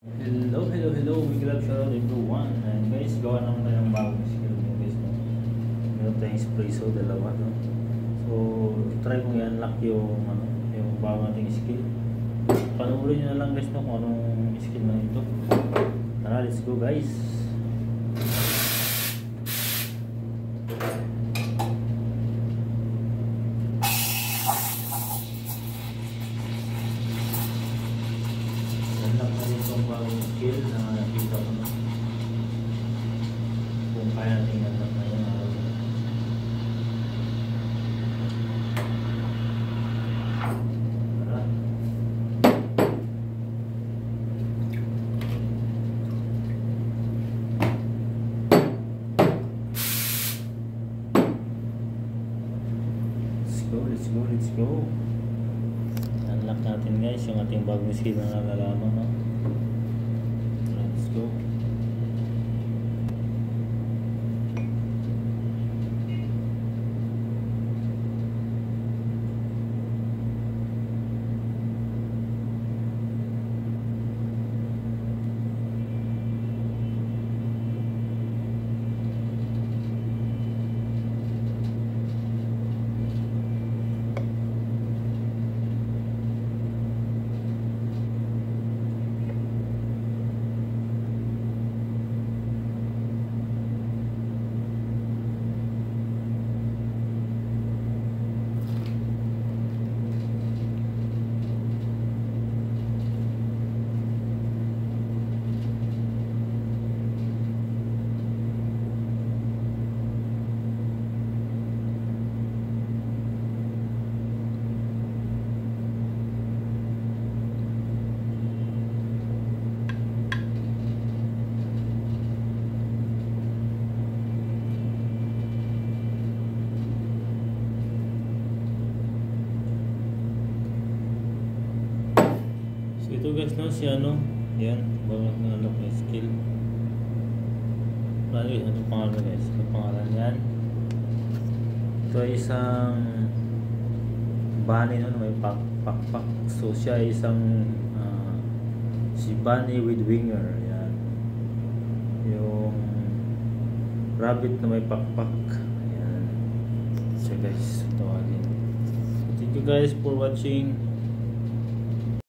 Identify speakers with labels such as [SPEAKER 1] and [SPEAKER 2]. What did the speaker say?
[SPEAKER 1] Hello, big love shoutout everyone. And guys, gawa naman tayo ng bagong skill mo guys, no? Meron tayong espresso, dalawa, no? So, try kong i-unlock yung bagong nating skill. Panuorin nyo na lang guys, no, kung anong skill na ito. Tara, let's go guys. Skill na nakita ko na kung kaya natin i-unlock na yung tara. Let's go. Unlock natin guys yung ating bagong skill na nalalaman, no? Let's go. Ito guys, no, si ano, yan, bago na unlock na skill. Ano yun, ano pangalan guys? Ano pangalan yan? Ito ay isang bunny, no, may pakpak. So siya ay isang si bunny with winger, yan. Yung rabbit na may pakpak, yan. So guys, tawagin. Thank you guys for watching.